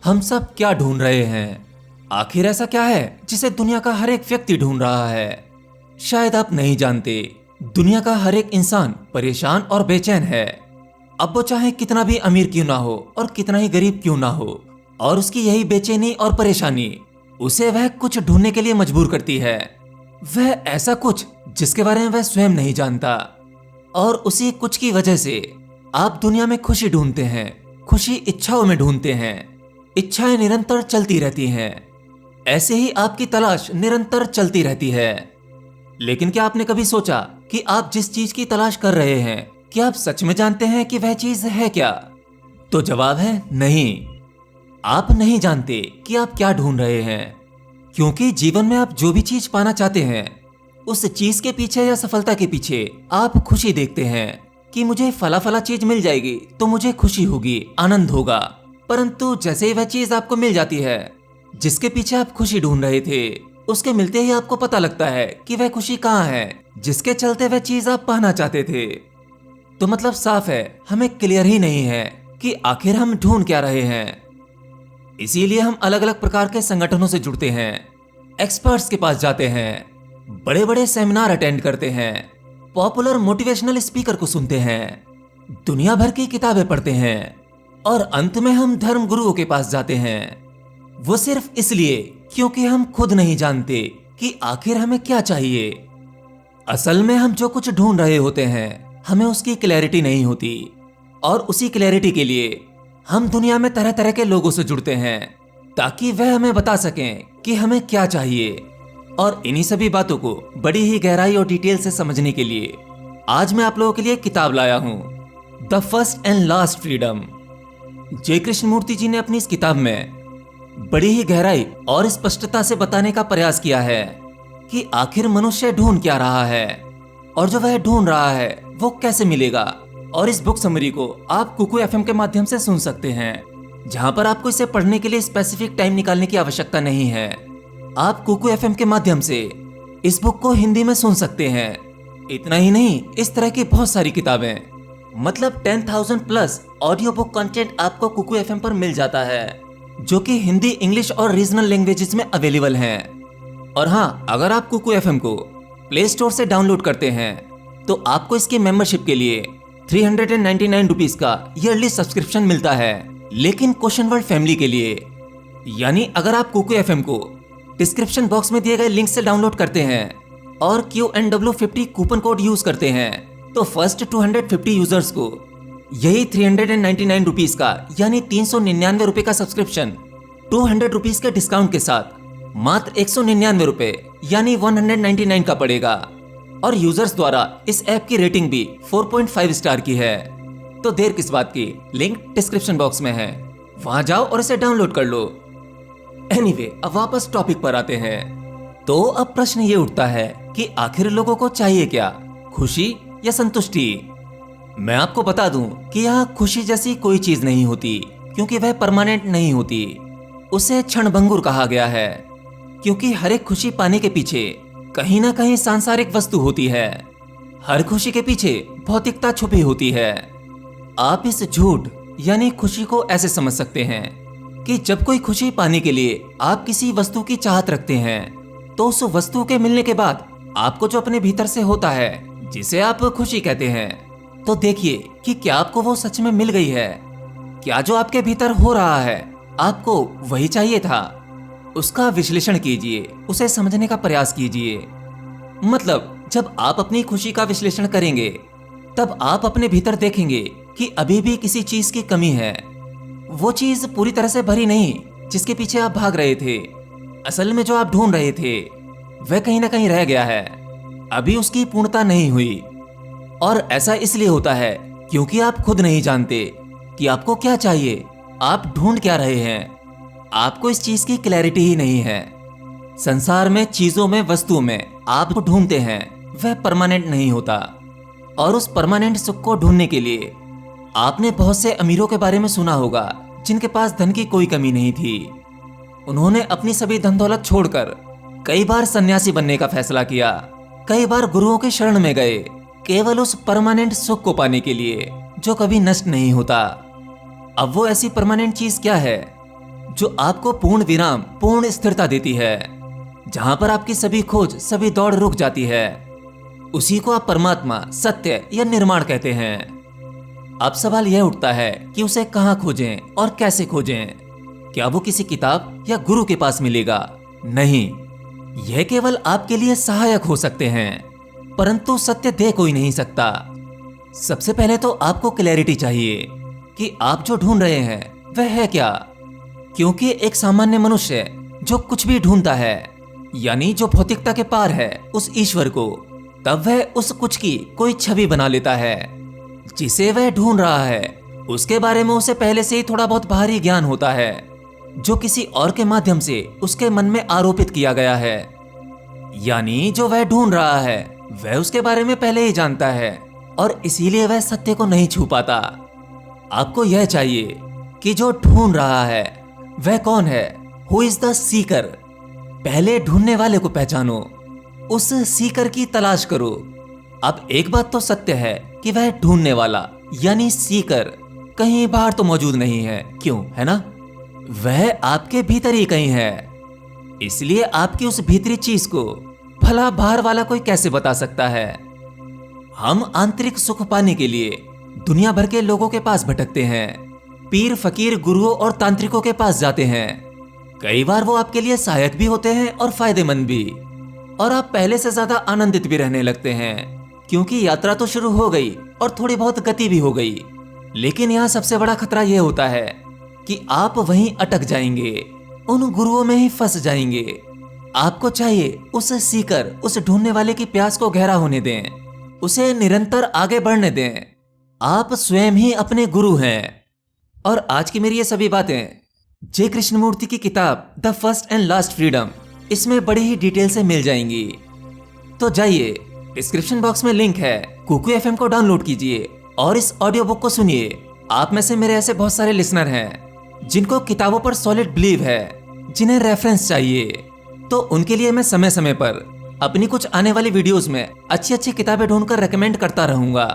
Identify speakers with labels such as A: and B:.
A: हम सब क्या ढूंढ रहे हैं? आखिर ऐसा क्या है जिसे दुनिया का हर एक व्यक्ति ढूंढ रहा है? शायद आप नहीं जानते, दुनिया का हर एक इंसान परेशान और बेचैन है। अब वो चाहे कितना भी अमीर क्यों ना हो और कितना ही गरीब क्यों ना हो, और उसकी यही बेचैनी और परेशानी उसे वह कुछ ढूंढने के लिए मजबूर करती है। वह ऐसा कुछ जिसके बारे में वह स्वयं नहीं जानता, और उसी कुछ की वजह से आप दुनिया में खुशी ढूंढते हैं, खुशी इच्छाओं में ढूंढते हैं। इच्छाएं निरंतर चलती रहती हैं, ऐसे ही आपकी तलाश निरंतर चलती रहती है। लेकिन क्या आपने कभी सोचा कि आप जिस चीज की तलाश कर रहे हैं, क्या आप सच में जानते हैं कि वह चीज है क्या? तो जवाब है नहीं। आप नहीं जानते कि आप क्या ढूंढ रहे हैं, क्योंकि जीवन में आप जो भी चीज पाना चाहते हैं, उस चीज के पीछे या सफलता के पीछे आप खुशी देखते हैं कि मुझे फला फला चीज मिल जाएगी तो मुझे खुशी होगी, आनंद होगा। परंतु जैसे ही वह चीज आपको मिल जाती है जिसके पीछे आप खुशी ढूंढ रहे थे, उसके मिलते ही आपको पता लगता है कि वह खुशी कहाँ है जिसके चलते वह चीज आप पाना चाहते थे। तो मतलब साफ है, हमें क्लियर ही नहीं है कि आखिर हम ढूंढ क्या रहे हैं। इसीलिए हम अलग अलग प्रकार के संगठनों से जुड़ते हैं, एक्सपर्ट्स के पास जाते हैं, बड़े बड़े सेमिनार अटेंड करते हैं, पॉपुलर मोटिवेशनल स्पीकर को सुनते हैं, दुनिया भर की किताबें पढ़ते हैं, और अंत में हम धर्म गुरुओं के पास जाते हैं। वो सिर्फ इसलिए क्योंकि हम खुद नहीं जानते कि आखिर हमें क्या चाहिए। असल में हम जो कुछ ढूंढ रहे होते हैं, हमें उसकी क्लैरिटी नहीं होती, और उसी क्लैरिटी के लिए हम दुनिया में तरह तरह के लोगों से जुड़ते हैं ताकि वह हमें बता सकें कि हमें क्या चाहिए। और इन्हीं सभी बातों को बड़ी ही गहराई और डिटेल से समझने के लिए आज मैं आप लोगों के लिए किताब लाया हूं, the first and last freedom. जय कृष्णमूर्ति जी ने अपनी इस किताब में बड़ी ही गहराई और स्पष्टता से बताने का प्रयास किया है कि आखिर मनुष्य ढूंढ क्या रहा है, और जो वह ढूंढ रहा है वो कैसे मिलेगा। और इस बुक समरी को आप कुकू एफएम के माध्यम से सुन सकते हैं, जहां पर आपको इसे पढ़ने के लिए स्पेसिफिक टाइम निकालने की आवश्यकता नहीं है। आप कुकू एफएम के माध्यम से इस बुक को हिंदी में सुन सकते हैं। इतना ही नहीं, इस तरह की बहुत सारी किताबें, मतलब 10,000 प्लस ऑडियो बुक कंटेंट आपको कुकू एफएम पर मिल जाता है, जो कि हिंदी, इंग्लिश और रीजनल लैंग्वेजेस में अवेलेबल हैं। और हाँ, अगर आप कुकू एफएम को प्ले स्टोर से डाउनलोड करते हैं तो आपको इसकी मेंबरशिप के लिए 399 रुपीज का ईयरली सब्सक्रिप्शन मिलता है। लेकिन क्वेश्चन वर्ल्ड फैमिली के लिए, यानी अगर आप कुकू एफएम को डिस्क्रिप्शन बॉक्स में दिए गए लिंक से डाउनलोड करते हैं और QNW50 कूपन कोड यूज करते हैं, तो फर्स्ट 250 यूजर्स को यही 399 रुपीज का यानी 399 रुपए का सब्सक्रिप्शन 200 रुपीज के डिस्काउंट के साथ मात्र 199 रुपए यानी 199 का पड़ेगा। और यूजर्स द्वारा इस ऐप की रेटिंग भी 4.5 स्टार की है। तो देर किस बात की, लिंक डिस्क्रिप्शन बॉक्स में है, वहां जाओ और इसे डाउनलोड कर लो। एनीवे, अब वापस टॉपिक पर आते हैं। तो अब प्रश्न ये उठता है कि आखिर लोगों को चाहिए क्या, खुशी या संतुष्टि? मैं आपको बता दूं कि यहाँ खुशी जैसी कोई चीज नहीं होती, क्योंकि वह परमानेंट नहीं होती। उसे क्षणभंगुर कहा गया है, क्योंकि हर एक खुशी पाने के पीछे कहीं ना कहीं सांसारिक वस्तु होती है। हर खुशी के पीछे भौतिकता छुपी होती है। आप इस झूठ यानी खुशी को ऐसे समझ सकते हैं कि जब कोई खुशी पाने के लिए आप किसी वस्तु की चाहत रखते हैं, तो उस वस्तु के मिलने के बाद आपको जो अपने भीतर से होता है, जिसे आप खुशी कहते हैं, तो देखिए कि क्या आपको वो सच में मिल गई है। क्या जो आपके भीतर हो रहा है आपको वही चाहिए था? उसका विश्लेषण कीजिए, उसे समझने का प्रयास कीजिए। मतलब जब आप अपनी खुशी का विश्लेषण करेंगे, तब आप अपने भीतर देखेंगे कि अभी भी किसी चीज की कमी है। वो चीज पूरी तरह से भरी नहीं जिसके पीछे आप भाग रहे थे। असल में जो आप ढूंढ रहे थे वह कहीं ना कहीं रह गया है, अभी उसकी पूर्णता नहीं हुई। और ऐसा इसलिए होता है क्योंकि आप खुद नहीं जानते कि आपको क्या चाहिए, आप ढूंढ क्या रहे हैं। आपको इस चीज की क्लैरिटी ही नहीं है। संसार में चीजों में, वस्तुओं में आप जो ढूंढते हैं वह परमानेंट नहीं होता। और उस परमानेंट सुख को ढूंढने के लिए आपने बहुत से अमीरों के बारे में सुना होगा जिनके पास धन की कोई कमी नहीं थी। उन्होंने अपनी सभी धन दौलत छोड़कर कई बार सन्यासी बनने का फैसला किया, कई बार गुरुओं के शरण में गए, केवल उस परमानेंट सुख को पाने के लिए जो कभी नष्ट नहीं होता। अब वो ऐसी परमानेंट चीज क्या है जो आपको पूर्ण विराम, पूर्ण स्थिरता देती है, जहां पर आपकी सभी खोज, सभी दौड़ रुक जाती है। उसी को आप परमात्मा, सत्य या निर्माण कहते हैं। अब सवाल यह उठता है कि उसे कहां खोजें और कैसे खोजें। क्या वो किसी किताब या गुरु के पास मिलेगा? नहीं, यह केवल आपके लिए सहायक हो सकते हैं, परंतु सत्य दे कोई नहीं सकता। सबसे पहले तो आपको क्लैरिटी चाहिए कि आप जो ढूंढ रहे हैं वह है क्या। क्योंकि एक सामान्य मनुष्य जो कुछ भी ढूंढता है, यानी जो भौतिकता के पार है, उस ईश्वर को, तब वह उस कुछ की कोई छवि बना लेता है जिसे वह ढूंढ रहा है। उसके बारे में उसे पहले से ही थोड़ा बहुत बाहरी ज्ञान होता है, जो किसी और के माध्यम से उसके मन में आरोपित किया गया है। यानी जो वह ढूंढ रहा है वह उसके बारे में पहले ही जानता है, और इसीलिए वह सत्य को नहीं छू पाता। आपको यह चाहिए कि जो ढूंढ रहा है वह कौन है। Who is the seeker. पहले ढूंढने वाले को पहचानो, उस सीकर की तलाश करो। अब एक बात तो सत्य है कि वह ढूंढने वाला यानी सीकर कहीं बाहर तो मौजूद नहीं है, क्यों, है ना? वह आपके भीतर ही कहीं है। इसलिए आपकी उस भीतरी चीज को भला बाहर वाला कोई कैसे बता सकता है? हम आंतरिक सुख पाने के लिए दुनिया भर के लोगों के पास भटकते हैं, पीर, फकीर, गुरुओं और तांत्रिकों के पास जाते हैं। कई बार वो आपके लिए सहायक भी होते हैं और फायदेमंद भी, और आप पहले से ज्यादा आनंदित भी रहने लगते हैं, क्योंकि यात्रा तो शुरू हो गई और थोड़ी बहुत गति भी हो गई। लेकिन यहाँ सबसे बड़ा खतरा यह होता है कि आप वहीं अटक जाएंगे, उन गुरुओं में ही फंस जाएंगे। आपको चाहिए उस सीकर, उस ढूंढने वाले की प्यास को गहरा होने दें, उसे निरंतर आगे बढ़ने दें। आप स्वयं ही अपने गुरु हैं। और आज की मेरी ये सभी बातें जे कृष्णमूर्ति की किताब the first and last freedom, इसमें बड़ी ही डिटेल से मिल जाएंगी। तो जाइए, डिस्क्रिप्शन बॉक्स में लिंक है, कुकू एफएम को डाउनलोड कीजिए और इस ऑडियो बुक को सुनिए। आप में से मेरे ऐसे बहुत सारे लिसनर हैं जिनको किताबों पर सॉलिड बिलीव है, जिन्हें रेफरेंस चाहिए, तो उनके लिए मैं समय समय पर अपनी कुछ आने वाली वीडियोस में अच्छी अच्छी किताबें ढूंढकर रेकमेंड करता रहूंगा।